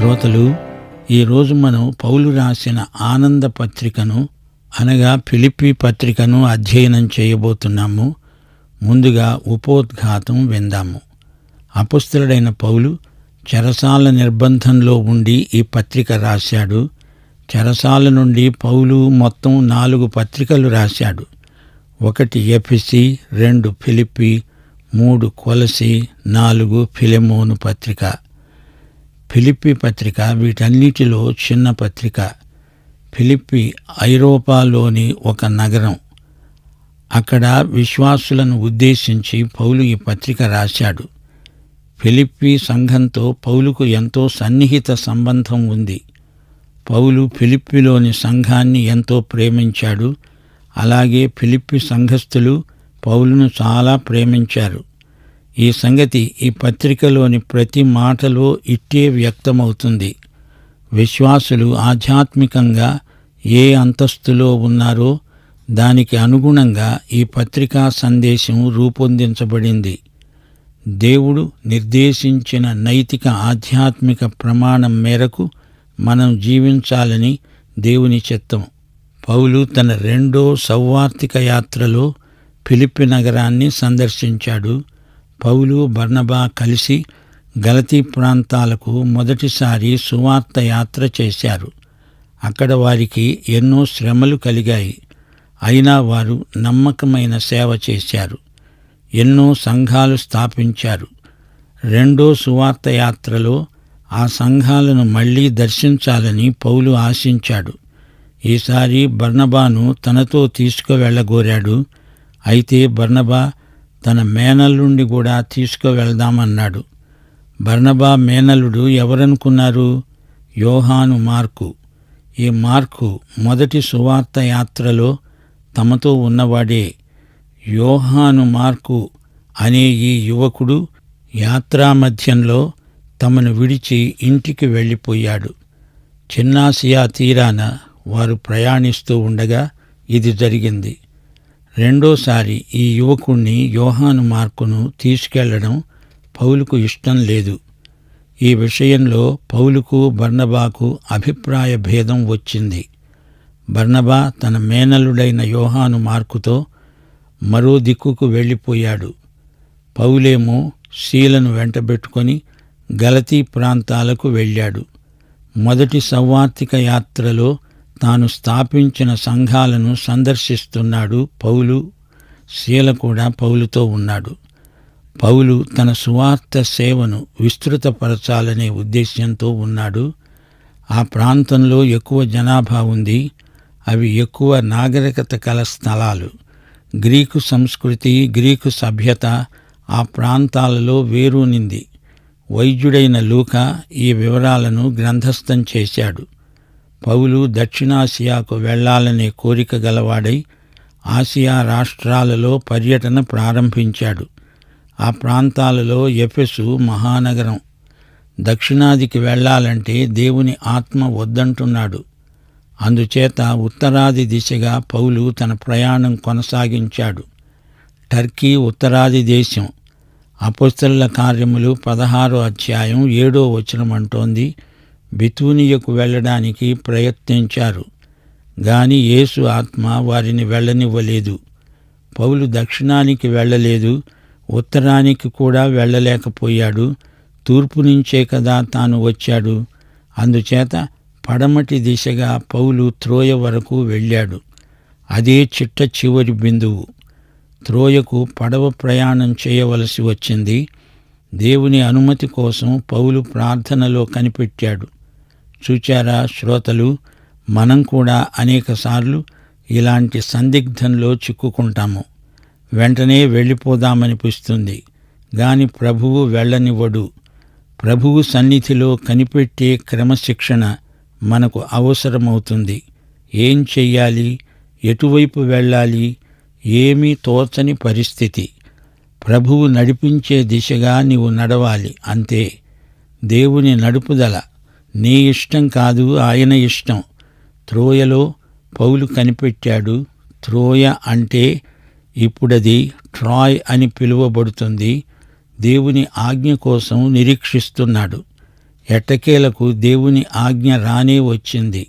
శ్రోతలు, ఈరోజు మనం పౌలు రాసిన ఆనంద పత్రికను అనగా ఫిలిప్పీ పత్రికను అధ్యయనం చేయబోతున్నాము. ముందుగా ఉపోద్ఘాతం విందాము. అపొస్తలుడైన పౌలు చెరసాల నిర్బంధంలో ఉండి ఈ పత్రిక రాశాడు. చెరసాల నుండి పౌలు మొత్తం 4 పత్రికలు రాశాడు. 1 ఎఫెసీ, 2 ఫిలిప్పీ, 3 కొలసీ, 4 ఫిలెమోను పత్రిక. ఫిలిప్పీ పత్రిక వీటన్నిటిలో చిన్న పత్రిక. ఫిలిప్పీ ఐరోపాలోని ఒక నగరం. అక్కడ విశ్వాసులను ఉద్దేశించి పౌలు ఈ పత్రిక రాశాడు. ఫిలిప్పీ సంఘంతో పౌలుకు ఎంతో సన్నిహిత సంబంధం ఉంది. పౌలు ఫిలిప్పీలోని సంఘాన్ని ఎంతో ప్రేమించాడు. అలాగే ఫిలిప్పీ సంఘస్థులు పౌలును చాలా ప్రేమించారు. ఈ సంగతి ఈ పత్రికలోని ప్రతి మాటలో ఇట్టే వ్యక్తమవుతుంది. విశ్వాసులు ఆధ్యాత్మికంగా ఏ అంతస్తులో ఉన్నారో దానికి అనుగుణంగా ఈ పత్రికా సందేశం రూపొందించబడింది. దేవుడు నిర్దేశించిన నైతిక ఆధ్యాత్మిక ప్రమాణం మేరకు మనం జీవించాలని దేవుని చిత్తం. పౌలు తన 2వ సౌవార్తిక యాత్రలో ఫిలిప్పీ నగరాన్ని సందర్శించాడు. పౌలు, బర్నబా కలిసి గలతీ ప్రాంతాలకు మొదటిసారి సువార్త యాత్ర చేశారు. అక్కడ వారికి ఎన్నో శ్రమలు కలిగాయి. అయినా వారు నమ్మకమైన సేవ చేశారు. ఎన్నో సంఘాలు స్థాపించారు. 2వ సువార్త యాత్రలో ఆ సంఘాలను మళ్లీ దర్శించాలని పౌలు ఆశించాడు. ఈసారి బర్నబాను తనతో తీసుకువెళ్లగోరాడు. అయితే బర్నబా తన మేనల్లుండి కూడా తీసుకువెళ్దామన్నాడు. బర్నబా మేనల్లుడు ఎవరనుకున్నారు? యోహాను మార్కు. ఈ మార్కు మొదటి సువార్త యాత్రలో తమతో ఉన్నవాడే. యోహాను మార్కు అనే ఈ యువకుడు యాత్రామధ్యంలో తమను విడిచి ఇంటికి వెళ్ళిపోయాడు. చిన్నాసియా తీరాన వారు ప్రయాణిస్తూ ఉండగా ఇది జరిగింది. రెండోసారి ఈ యువకుణ్ణి యోహాను మార్కును తీసుకెళ్లడం పౌలుకు ఇష్టం లేదు. ఈ విషయంలో పౌలుకు బర్నబాకు అభిప్రాయ భేదం వచ్చింది. బర్నబా తన మేనలుడైన యోహాను మార్కుతో మరో దిక్కుకు వెళ్ళిపోయాడు. పౌలేమో శీలను వెంటబెట్టుకొని గలతీ ప్రాంతాలకు వెళ్ళాడు. మొదటి సౌవార్తిక యాత్రలో తాను స్థాపించిన సంఘాలను సందర్శిస్తున్నాడు పౌలు. శీల కూడా పౌలుతో ఉన్నాడు. పౌలు తన సువార్త సేవను విస్తృతపరచాలనే ఉద్దేశ్యంతో ఉన్నాడు. ఆ ప్రాంతంలో ఎక్కువ జనాభా ఉంది. అవి ఎక్కువ నాగరికత కల స్థలాలు. గ్రీకు సంస్కృతి, గ్రీకు సభ్యత ఆ ప్రాంతాలలో వేరూనింది. వైద్యుడైన లూకా ఈ వివరాలను గ్రంథస్థం చేశాడు. పౌలు దక్షిణాసియాకు వెళ్లాలనే కోరిక గలవాడై ఆసియా రాష్ట్రాలలో పర్యటన ప్రారంభించాడు. ఆ ప్రాంతాలలో ఎఫెసు మహానగరం. దక్షిణాదికి వెళ్లాలంటే దేవుని ఆత్మ వద్దంటున్నాడు. అందుచేత ఉత్తరాది దిశగా పౌలు తన ప్రయాణం కొనసాగించాడు. టర్కీ ఉత్తరాది దేశం. అపొస్తలుల కార్యములు 16వ అధ్యాయం 7వ వచనం అంటోంది, బితూనియకు వెళ్ళడానికి ప్రయత్నించారు గాని యేసు ఆత్మ వారిని వెళ్ళనివ్వలేదు. పౌలు దక్షిణానికి వెళ్ళలేదు, ఉత్తరానికి కూడా వెళ్ళలేకపోయాడు. తూర్పు నుంచే కదా తాను వచ్చాడు. అందుచేత పడమటి దిశగా పౌలు త్రోయ వరకు వెళ్ళాడు. అదే చిట్ట చివరి బిందువు. త్రోయకు పడవ ప్రయాణం చేయవలసి వచ్చింది. దేవుని అనుమతి కోసం పౌలు ప్రార్థనలో కనిపెట్టాడు. చూచారా శ్రోతలు, మనం కూడా అనేకసార్లు ఇలాంటి సందిగ్ధంలో చిక్కుకుంటాము. వెంటనే వెళ్ళిపోదామనిపిస్తుంది గాని ప్రభువు వెళ్ళనివ్వడు. ప్రభువు సన్నిధిలో కనిపెట్టే క్రమశిక్షణ మనకు అవసరమవుతుంది. ఏం చెయ్యాలి, ఎటువైపు వెళ్ళాలి, ఏమీ తోచని పరిస్థితి. ప్రభువు నడిపించే దిశగా నీవు నడవాలి, అంతే. దేవుని నడుపుదల నీ ఇష్టం కాదు, ఆయన ఇష్టం. త్రోయలో పౌలు కనిపెట్టాడు. త్రోయ అంటే ఇప్పుడది ట్రాయ్ అని పిలువబడుతుంది. దేవుని ఆజ్ఞ కోసం నిరీక్షిస్తున్నాడు. ఎట్టకేలకు దేవుని ఆజ్ఞ రానే వచ్చింది.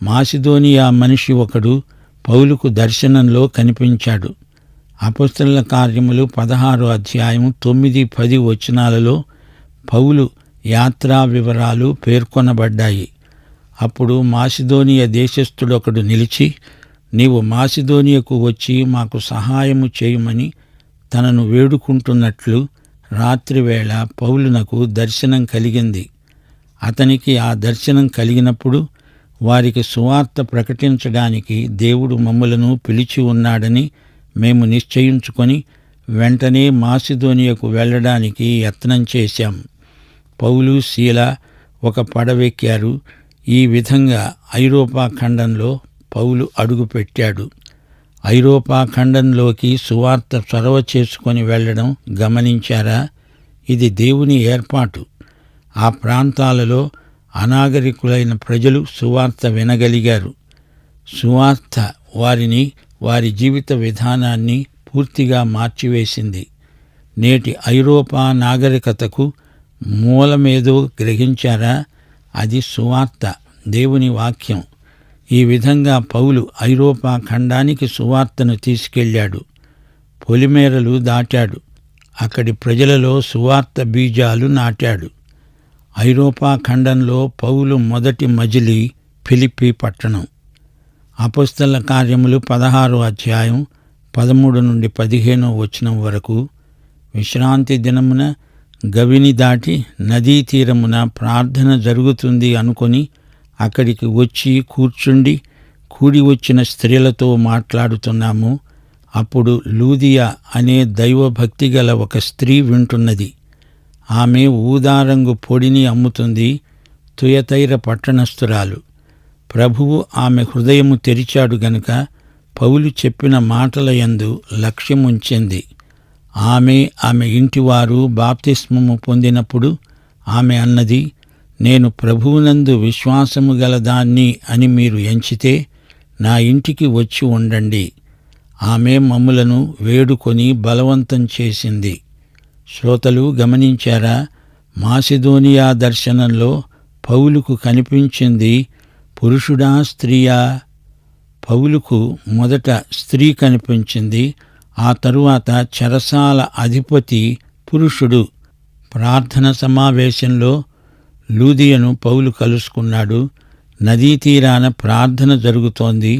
మాసిదోనియా మనిషి ఒకడు పౌలుకు దర్శనంలో కనిపించాడు. అపొస్తలుల కార్యములు 16వ అధ్యాయం 9-10 వచనాలలో పౌలు యాత్రా వివరాలు పేర్కొనబడ్డాయి. అప్పుడు మాసిదోనియ దేశస్థుడొకడు నిలిచి, నీవు మాసిదోనియకు వచ్చి మాకు సహాయము చేయమని తనను వేడుకుంటున్నట్లు రాత్రివేళ పౌలునకు దర్శనం కలిగింది. అతనికి ఆ దర్శనం కలిగినప్పుడు వారికి సువార్త ప్రకటించడానికి దేవుడు మమ్ములను పిలిచి ఉన్నాడని మేము నిశ్చయించుకొని వెంటనే మాసిదోనియకు వెళ్ళడానికి యత్నం చేశాం. పౌలు, శీల ఒక పడవెక్కారు. ఈ విధంగా ఐరోపా ఖండంలో పౌలు అడుగుపెట్టాడు. ఐరోపా ఖండంలోకి సువార్త చొరవ చేసుకొని వెళ్ళడం గమనించారా? ఇది దేవుని ఏర్పాటు. ఆ ప్రాంతాలలో అనాగరికులైన ప్రజలు సువార్త వినగలిగారు. సువార్త వారిని, వారి జీవిత విధానాన్ని పూర్తిగా మార్చివేసింది. నేటి ఐరోపా నాగరికతకు మూలమేదో గ్రహించారా? అది సువార్త, దేవుని వాక్యం. ఈ విధంగా పౌలు ఐరోపా ఖండానికి సువార్తను తీసుకెళ్ళాడు. పొలిమేరలు దాటాడు. అక్కడి ప్రజలలో సువార్త బీజాలు నాటాడు. ఐరోపా ఖండంలో పౌలు మొదటి మజిలీ ఫిలిప్పీ పట్టణం. అపొస్తలుల కార్యములు 16వ అధ్యాయం 13-15 వచనం వరకు. విశ్రాంతి దినమున గవిని దాటి నదీ తీరమున ప్రార్థన జరుగుతుంది అనుకొని అక్కడికి వచ్చి కూర్చుండి కూడి వచ్చిన స్త్రీలతో మాట్లాడుతున్నాము. అప్పుడు లూదియా అనే దైవభక్తి గల ఒక స్త్రీ వింటున్నది. ఆమె ఊదారంగు పొడిని అమ్ముతుంది. తుయతైర పట్టణస్థురాలు. ప్రభువు ఆమె హృదయము తెరిచాడు గనుక పౌలు చెప్పిన మాటల యందు లక్ష్యముంచింది. ఆమె ఇంటివారు బాప్తిస్మము పొందినప్పుడు ఆమె అన్నది, నేను ప్రభువునందు విశ్వాసము గలదాన్ని అని మీరు ఎంచితే నా ఇంటికి వచ్చి ఉండండి. ఆమె మమ్ములను వేడుకొని బలవంతం చేసింది. శ్రోతలు గమనించారా? మాసిదోనియా దర్శనంలో పౌలుకు కనిపించింది పురుషుడా, స్త్రీయా? పౌలుకు మొదట స్త్రీ కనిపించింది. ఆ తరువాత చెరసాల అధిపతి పురుషుడు. ప్రార్థన సమావేశంలో లూదియను పౌలు కలుసుకున్నాడు. నదీ తీరాన ప్రార్థన జరుగుతోంది.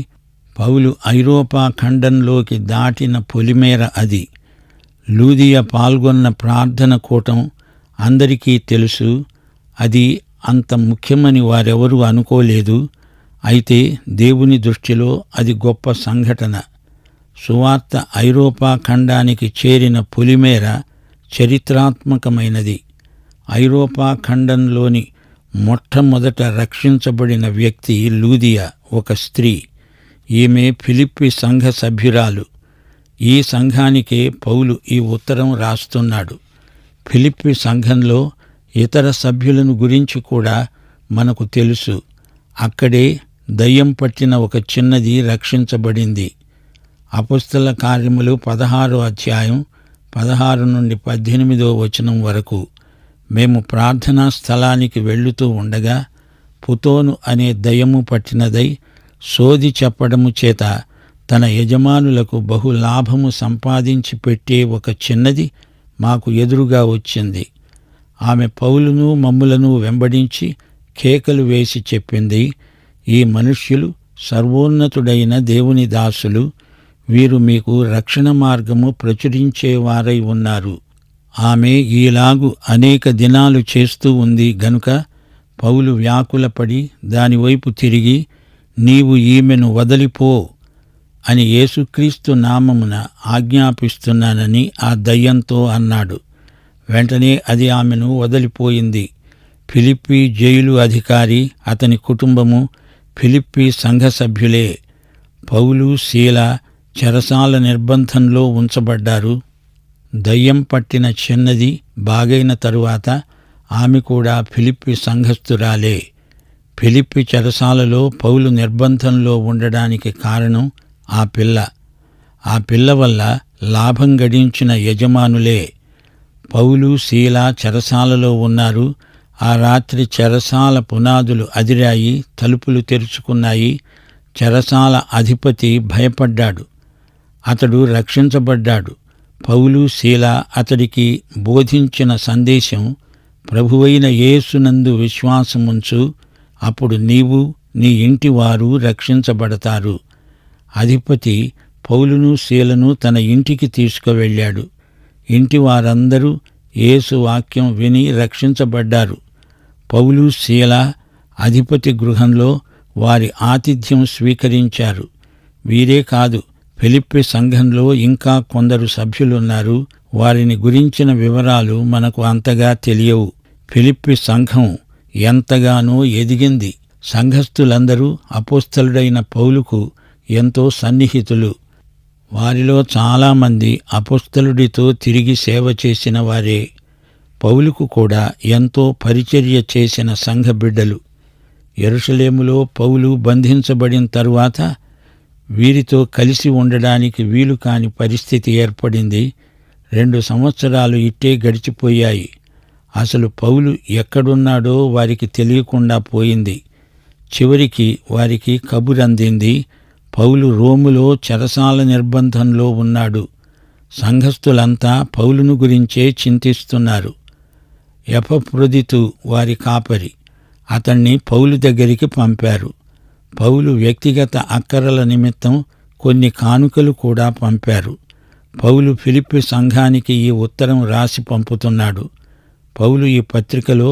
పౌలు ఐరోపా ఖండంలోకి దాటిన పొలిమేర అది. లూదియ పాల్గొన్న ప్రార్థన కూటం అందరికీ తెలుసు. అది అంత ముఖ్యమని వారెవరూ అనుకోలేదు. అయితే దేవుని దృష్టిలో అది గొప్ప సంఘటన. సువార్త ఐరోపా ఖండానికి చేరిన పొలిమేర చరిత్రాత్మకమైనది. ఐరోపా ఖండంలోని మొట్టమొదట రక్షించబడిన వ్యక్తి లూదియా, ఒక స్త్రీ. ఈమె ఫిలిప్పీ సంఘ సభ్యురాలు. ఈ సంఘానికే పౌలు ఈ ఉత్తరం రాస్తున్నాడు. ఫిలిప్పీ సంఘంలో ఇతర సభ్యులను గురించి కూడా మనకు తెలుసు. అక్కడే దయ్యం పట్టిన ఒక చిన్నది రక్షించబడింది. అపొస్తలుల కార్యములు 16వ అధ్యాయం 16-18 వచనం వరకు. మేము ప్రార్థనా స్థలానికి వెళ్ళుతూ ఉండగా పుతోను అనే దయ్యము పట్టినదై సోది చెప్పడము చేత తన యజమానులకు బహు లాభము సంపాదించి పెట్టే ఒక చిన్నది మాకు ఎదురుగా వచ్చింది. ఆమె పౌలును మమ్ములను వెంబడించి కేకలు వేసి చెప్పింది, ఈ మనుష్యులు సర్వోన్నతుడైన దేవుని దాసులు. వీరు మీకు రక్షణ మార్గము ప్రచురించేవారై ఉన్నారు. ఆమె ఈలాగు అనేక దినాలు చేస్తూ ఉంది గనుక పౌలు వ్యాకులపడి దానివైపు తిరిగి, నీవు ఈమెను వదలిపో అని యేసుక్రీస్తు నామమున ఆజ్ఞాపిస్తున్నానని ఆ దయ్యంతో అన్నాడు. వెంటనే అది ఆమెను వదిలిపోయింది. ఫిలిప్పీ జైలు అధికారి, అతని కుటుంబము ఫిలిప్పీ సంఘ సభ్యులే. పౌలు, శీల చెరసాల నిర్బంధంలో ఉంచబడ్డారు. దయ్యం పట్టిన చిన్నది బాగైన తరువాత ఆమె కూడా ఫిలిప్పీ సంఘస్థురాలే. ఫిలిప్పీ చెరసాలలో పౌలు నిర్బంధంలో ఉండడానికి కారణం ఆ పిల్ల వల్ల లాభం గడించిన యజమానులే. పౌలు, శీల చెరసాలలో ఉన్నారు. ఆ రాత్రి చెరసాల పునాదులు అదిరాయి, తలుపులు తెరుచుకున్నాయి. చెరసాల అధిపతి భయపడ్డాడు. అతడు రక్షించబడ్డాడు. పౌలు, శీల అతడికి బోధించిన సందేశం, ప్రభువైన యేసునందు విశ్వాసముంచు, అప్పుడు నీవు నీ ఇంటివారు రక్షించబడతారు. అధిపతి పౌలును, శీలను తన ఇంటికి తీసుకువెళ్ళాడు. ఇంటి వారందరూ యేసు వాక్యం విని రక్షించబడ్డారు. పౌలు, శీల అధిపతి గృహంలో వారి ఆతిథ్యం స్వీకరించారు. వీరే కాదు, ఫిలిప్పి సంఘంలో ఇంకా కొందరు సభ్యులున్నారు. వారిని గురించిన వివరాలు మనకు అంతగా తెలియవు. ఫిలిప్పి సంఘం ఎంతగానో ఎదిగింది. సంఘస్థులందరూ అపోస్తలుడైన పౌలుకు ఎంతో సన్నిహితులు. వారిలో చాలామంది అపోస్తలుడితో తిరిగి సేవ చేసిన వారే. పౌలుకు కూడా ఎంతో పరిచర్య చేసిన సంఘ బిడ్డలు. యెరూషలేములో పౌలు బంధించబడిన తరువాత వీరితో కలిసి ఉండడానికి వీలు కాని పరిస్థితి ఏర్పడింది. 2 సంవత్సరాలు ఇట్టే గడిచిపోయాయి. అసలు పౌలు ఎక్కడున్నాడో వారికి తెలియకుండా పోయింది. చివరికి వారికి కబురందింది, పౌలు రోములో చెరసాల నిర్బంధంలో ఉన్నాడు. సంఘస్థులంతా పౌలును గురించే చింతిస్తున్నారు. ఎపఫ్రొదితు వారి కాపరి. అతణ్ణి పౌలు దగ్గరికి పంపారు. పౌలు వ్యక్తిగత అక్కరల నిమిత్తం కొన్ని కానుకలు కూడా పంపారు. పౌలు ఫిలిప్పి సంఘానికి ఈ ఉత్తరం రాసి పంపుతున్నాడు. పౌలు ఈ పత్రికలో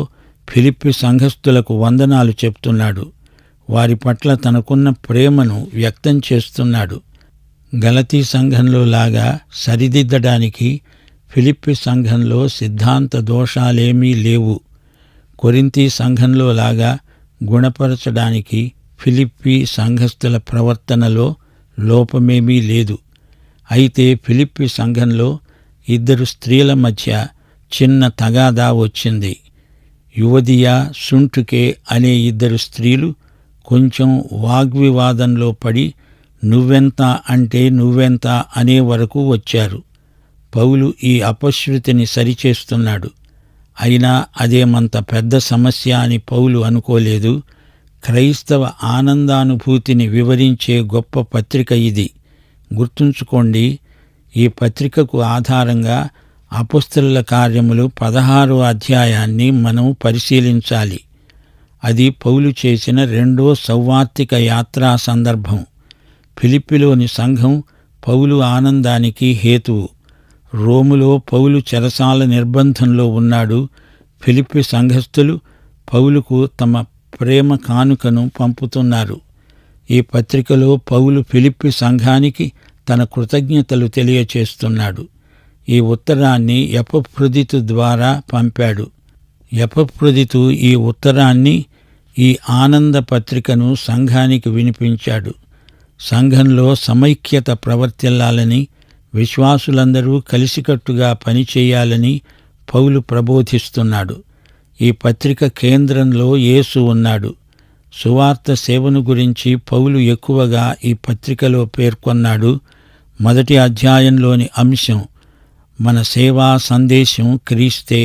ఫిలిప్పి సంఘస్థులకు వందనాలు చెప్తున్నాడు. వారి పట్ల తనకున్న ప్రేమను వ్యక్తం చేస్తున్నాడు. గలతీ సంఘంలో లాగా సరిదిద్దడానికి ఫిలిప్పి సంఘంలో సిద్ధాంత దోషాలేమీ లేవు. కొరింథీ సంఘంలో లాగా గుణపరచడానికి ఫిలిప్పి సంఘస్థుల ప్రవర్తనలో లోపమేమీ లేదు. అయితే ఫిలిప్పి సంఘంలో 2 స్త్రీల మధ్య చిన్న తగాదా వచ్చింది. యువదియా, సుంటుకే అనే 2 స్త్రీలు కొంచెం వాగ్వివాదంలో పడి నువ్వెంత అంటే నువ్వెంత అనే వరకు వచ్చారు. పౌలు ఈ అపశృతిని సరిచేస్తున్నాడు. అయినా అదేమంత పెద్ద సమస్య అని పౌలు అనుకోలేదు. క్రైస్తవ ఆనందానుభూతిని వివరించే గొప్ప పత్రిక ఇది. గుర్తుంచుకోండి, ఈ పత్రికకు ఆధారంగా అపొస్తలుల కార్యములు 16వ అధ్యాయాన్ని మనం పరిశీలించాలి. అది పౌలు చేసిన 2వ సౌవార్తిక యాత్రా సందర్భం. ఫిలిప్పిలోని సంఘం పౌలు ఆనందానికి హేతువు. రోములో పౌలు చెరసాల నిర్బంధంలో ఉన్నాడు. ఫిలిప్పి సంఘస్థులు పౌలుకు తమ ప్రేమ కానుకను పంపుతున్నారు. ఈ పత్రికలో పౌలు ఫిలిప్పి సంఘానికి తన కృతజ్ఞతలు తెలియచేస్తున్నాడు. ఈ ఉత్తరాన్ని ఎపఫ్రొదితు ద్వారా పంపాడు. ఎపఫ్రొదితు ఈ ఉత్తరాన్ని, ఈ ఆనంద పత్రికను సంఘానికి వినిపించాడు. సంఘంలో సమైక్యత ప్రవర్తిల్లాలని, విశ్వాసులందరూ కలిసికట్టుగా పనిచేయాలని పౌలు ప్రబోధిస్తున్నాడు. ఈ పత్రిక కేంద్రంలో యేసు ఉన్నాడు. సువార్త సేవను గురించి పౌలు ఎక్కువగా ఈ పత్రికలో పేర్కొన్నాడు. 1వ అధ్యాయంలోని అంశం మన సేవా సందేశం క్రీస్తే.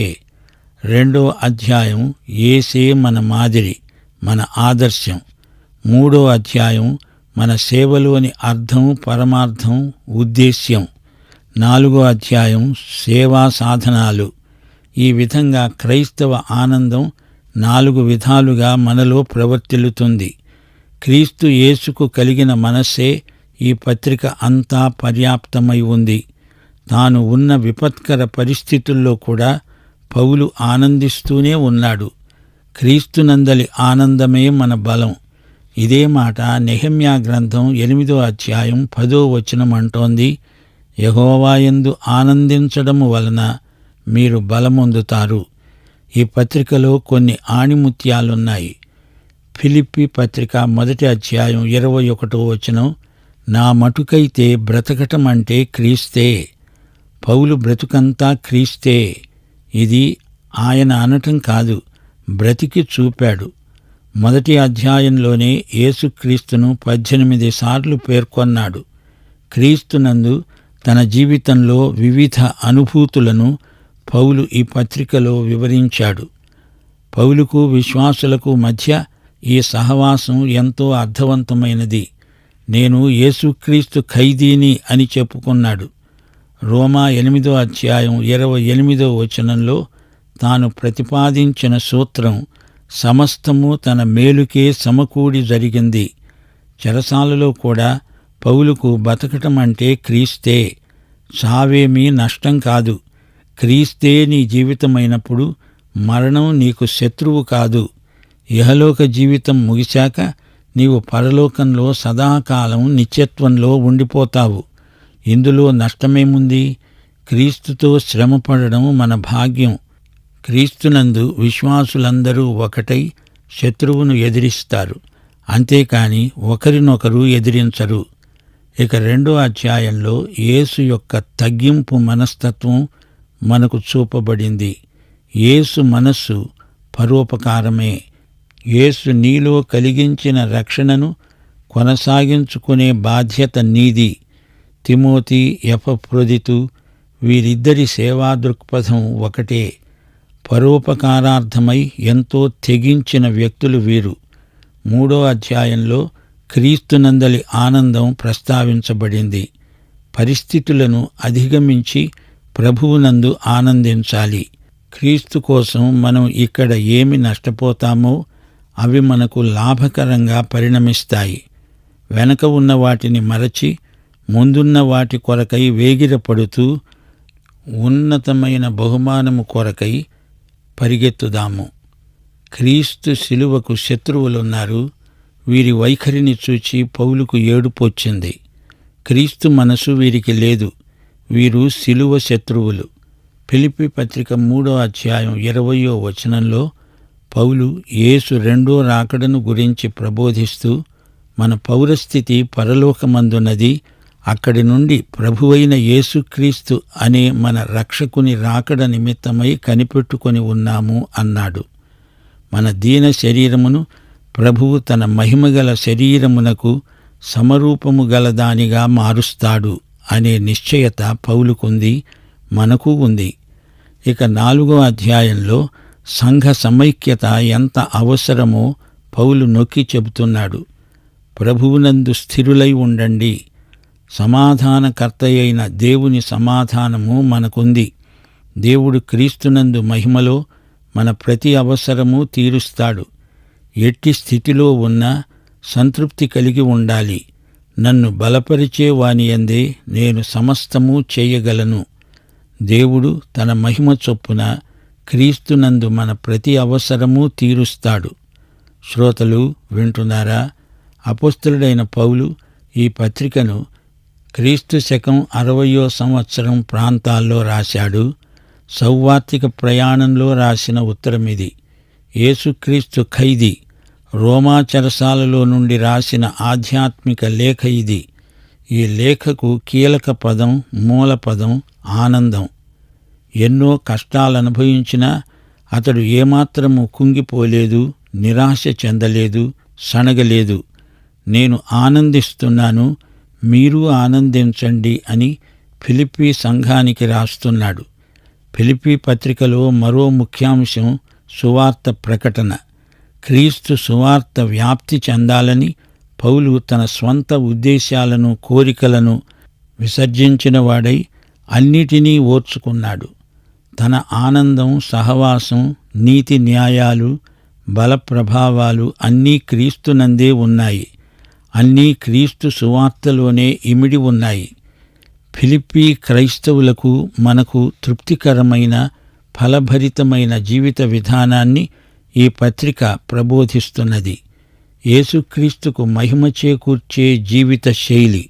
2వ అధ్యాయం యేసే మన మాదిరి, మన ఆదర్శం. 3వ అధ్యాయం మన సేవలోని అర్థం, పరమార్థం, ఉద్దేశ్యం. 4వ అధ్యాయం సేవా సాధనాలు. ఈ విధంగా క్రైస్తవ ఆనందం 4 విధాలుగా మనలో ప్రవర్తిల్లుతుంది. క్రీస్తు యేసుకు కలిగిన మనస్సే ఈ పత్రిక అంతా పర్యాప్తమై ఉంది. తాను ఉన్న విపత్కర పరిస్థితుల్లో కూడా పౌలు ఆనందిస్తూనే ఉన్నాడు. క్రీస్తునందలి ఆనందమే మన బలం. ఇదే మాట నెహెమ్యా గ్రంథం 8వ అధ్యాయం 10వ వచనం అంటోంది, యెహోవాయందు ఆనందించడము వలన మీరు బలమొందుతారు. ఈ పత్రికలో కొన్ని ఆణిముత్యాలున్నాయి. ఫిలిప్పి పత్రిక 1వ అధ్యాయం 21వ వచనం, నా మటుకైతే బ్రతకటం అంటే క్రీస్తే. పౌలు బ్రతుకంతా క్రీస్తే. ఇది ఆయన అనటం కాదు, బ్రతికి చూపాడు. 1వ అధ్యాయంలోనే యేసుక్రీస్తును 18 సార్లు పేర్కొన్నాడు. క్రీస్తునందు తన జీవితంలో వివిధ అనుభూతులను పౌలు ఈ పత్రికలో వివరించాడు. పౌలుకు విశ్వాసులకు మధ్య ఈ సహవాసం ఎంతో అర్థవంతమైనది. నేను యేసుక్రీస్తు ఖైదీని అని చెప్పుకున్నాడు. రోమా 8వ అధ్యాయం 28వ వచనంలో తాను ప్రతిపాదించిన సూత్రం సమస్తము తన మేలుకే సమకూడి జరిగింది. చెరసాలలో కూడా పౌలుకు బతకటం అంటే క్రీస్తే, చావేమీ నష్టం కాదు. క్రీస్తే నీ జీవితమైనప్పుడు మరణం నీకు శత్రువు కాదు. ఇహలోక జీవితం ముగిశాక నీవు పరలోకంలో సదాకాలం నిత్యత్వంలో ఉండిపోతావు. ఇందులో నష్టమేముంది? క్రీస్తుతో శ్రమపడడం మన భాగ్యం. క్రీస్తునందు విశ్వాసులందరూ ఒకటై శత్రువును ఎదిరిస్తారు, అంతేకాని ఒకరినొకరు ఎదిరించరు. ఇక 2వ అధ్యాయంలో యేసు యొక్క తగ్గింపు మనస్తత్వం మనకు చూపబడింది. యేసు మనస్సు పరోపకారమే. యేసు నీలో కలిగించిన రక్షణను కొనసాగించుకునే బాధ్యత నీది. తిమోతి, ఎపఫ్రొదితు వీరిద్దరి సేవా దృక్పథం ఒకటే. పరోపకారార్థమై ఎంతో తెగించిన వ్యక్తులు వీరు. 3వ అధ్యాయంలో క్రీస్తునందలి ఆనందం ప్రస్తావించబడింది. పరిస్థితులను అధిగమించి ప్రభువునందు ఆనందించాలి. క్రీస్తు కోసం మనం ఇక్కడ ఏమి నష్టపోతామో అవి మనకు లాభకరంగా పరిణమిస్తాయి. వెనక ఉన్న వాటిని మరచి ముందున్న వాటి కొరకై వేగిరపడుతూ ఉన్నతమైన బహుమానము కొరకై పరిగెత్తుదాము. క్రీస్తు శిలువకు శత్రువులున్నారు. వీరి వైఖరిని చూచి పౌలుకు ఏడుపొచ్చింది. క్రీస్తు మనసు వీరికి లేదు. వీరు శిలువ శత్రువులు. ఫిలిప్పీ పత్రిక 3వ అధ్యాయం 20వ వచనంలో పౌలు యేసు రెండో రాకడను గురించి ప్రబోధిస్తూ మన పౌరస్థితి పరలోకమందున్నది, అక్కడి నుండి ప్రభువైన యేసుక్రీస్తు అనే మన రక్షకుని రాకడ నిమిత్తమై కనిపెట్టుకొని ఉన్నాము అన్నాడు. మన దీన శరీరమును ప్రభువు తన మహిమగల శరీరమునకు సమరూపము గలదానిగా మారుస్తాడు అనే నిశ్చయత పౌలుకుంది, మనకు ఉంది. ఇక 4వ అధ్యాయంలో సంఘ సమైక్యత ఎంత అవసరమో పౌలు నొక్కి చెబుతున్నాడు. ప్రభువునందు స్థిరులై ఉండండి. సమాధానకర్తయైన దేవుని సమాధానము మనకుంది. దేవుడు క్రీస్తునందు మహిమలో మన ప్రతి అవసరము తీరుస్తాడు. ఎట్టి స్థితిలో ఉన్నా సంతృప్తి కలిగి ఉండాలి. నన్ను బలపరిచే వానియందే నేను సమస్తము చేయగలను. దేవుడు తన మహిమ చొప్పున క్రీస్తునందు మన ప్రతి అవసరము తీరుస్తాడు. శ్రోతలు వింటున్నారా? అపొస్తలుడైన పౌలు ఈ పత్రికను క్రీస్తు శకం 60వ సంవత్సరం ప్రాంతాల్లో రాశాడు. సౌవార్తిక ప్రయాణంలో రాసిన ఉత్తరమిది. యేసుక్రీస్తు ఖైదీ రోమా చెరసాలలో నుండి రాసిన ఆధ్యాత్మిక లేఖ ఇది. ఈ లేఖకు కీలక పదం, మూల పదం ఆనందం. ఎన్నో కష్టాలనుభవించినా అతడు ఏమాత్రము కుంగిపోలేదు, నిరాశ చెందలేదు, సణగలేదు. నేను ఆనందిస్తున్నాను, మీరు ఆనందించండి అని ఫిలిప్పీ సంఘానికి రాస్తున్నాడు. ఫిలిప్పీ పత్రికలో మరో ముఖ్యాంశం సువార్త ప్రకటన. క్రీస్తు సువార్త వ్యాప్తి చెందాలని పౌలు తన స్వంత ఉద్దేశాలను, కోరికలను విసర్జించిన వాడై అన్నిటినీ ఓర్చుకున్నాడు. తన ఆనందం, సహవాసం, నీతి న్యాయాలు, బల ప్రభావాలు అన్నీ క్రీస్తునందే ఉన్నాయి. అన్నీ క్రీస్తు సువార్తలోనే ఇమిడి ఉన్నాయి. ఫిలిప్పీ క్రైస్తవులకు, మనకు తృప్తికరమైన, ఫలభరితమైన జీవిత విధానాన్ని ఈ పత్రిక ప్రబోధిస్తున్నది. యేసుక్రీస్తుకు మహిమ చేకూర్చే జీవిత శైలి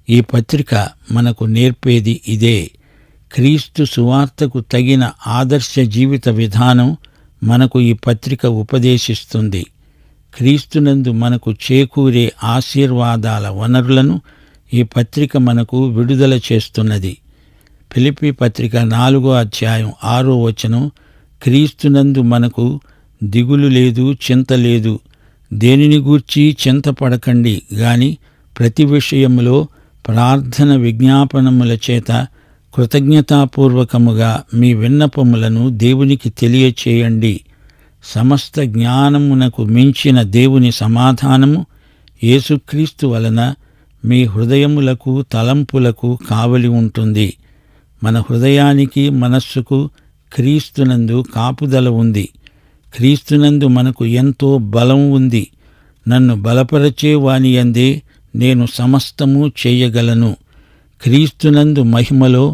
ఈ పత్రిక మనకు నేర్పేది ఇదే. క్రీస్తు సువార్తకు తగిన ఆదర్శ జీవిత విధానం మనకు ఈ పత్రిక ఉపదేశిస్తుంది. క్రీస్తునందు మనకు చేకూరే ఆశీర్వాదాల వనరులను ఈ పత్రిక మనకు విడుదల చేస్తున్నది. ఫిలిప్పీ పత్రిక 4వ అధ్యాయం 6వ వచనం, క్రీస్తునందు మనకు దిగులు లేదు, చింత లేదు. దేనిని గూర్చి చింతపడకండి గాని ప్రతి విషయములో ప్రార్థన విజ్ఞాపనముల చేత కృతజ్ఞతాపూర్వకముగా మీ విన్నపములను దేవునికి తెలియచేయండి. సమస్త జ్ఞానమునకు మించిన దేవుని సమాధానము యేసుక్రీస్తు వలన మీ హృదయములకు తలంపులకు కావలి ఉంటుంది. మన హృదయానికి మనస్సుకు క్రీస్తునందు కాపుదల ఉంది. క్రీస్తునందు మనకు ఎంతో బలం ఉంది. నన్ను బలపరచే వాని యందే నేను సమస్తము చేయగలను. క్రీస్తునందు మహిమలో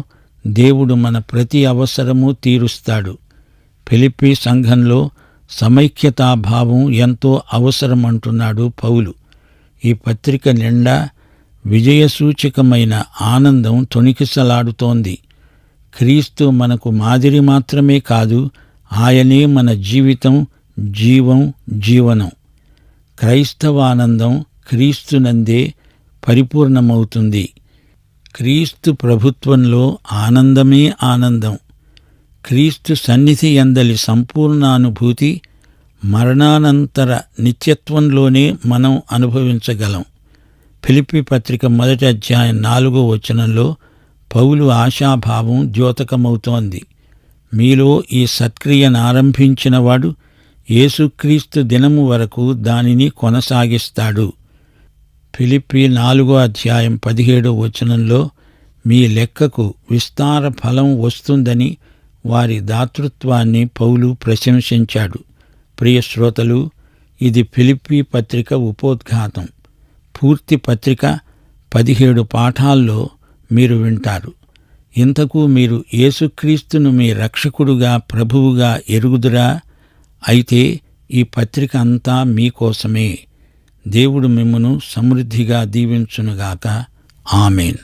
దేవుడు మన ప్రతి అవసరము తీరుస్తాడు. ఫిలిప్పీ సంఘంలో సమైక్యతాభావం ఎంతో అవసరమంటున్నాడు పౌలు. ఈ పత్రిక నిండా విజయసూచకమైన ఆనందం తొణికిసలాడుతోంది. క్రీస్తు మనకు మాదిరి మాత్రమే కాదు, ఆయనే మన జీవితం, జీవనం. క్రైస్తవానందం క్రీస్తునందే పరిపూర్ణమవుతుంది. క్రీస్తు ప్రభుత్వంలో ఆనందమే ఆనందం. క్రీస్తు సన్నిధి యందలి సంపూర్ణానుభూతి మరణానంతర నిత్యత్వంలోనే మనం అనుభవించగలం. ఫిలిప్పీ పత్రిక 1వ అధ్యాయం 4వ వచనంలో పౌలు ఆశాభావం ద్యోతకమవుతోంది. మీలో ఈ సత్క్రియనారంభించినవాడు యేసుక్రీస్తు దినము వరకు దానిని కొనసాగిస్తాడు. ఫిలిప్పీ 4వ అధ్యాయం 17వ వచనంలో మీ లెక్కకు విస్తార ఫలం వస్తుందని వారి దాతృత్వాన్ని పౌలు ప్రశంసించాడు. ప్రియ శ్రోతలు, ఇది ఫిలిప్పీ పత్రిక ఉపోద్ఘాతం. పూర్తి పత్రిక 17 పాఠాల్లో మీరు వింటారు. ఇంతకు మీరు యేసుక్రీస్తును మీ రక్షకుడుగా, ప్రభువుగా ఎరుగుదురా? అయితే ఈ పత్రిక అంతా మీకోసమే. దేవుడు మిమ్మును సమృద్ధిగా దీవించునుగాక. ఆమేన్.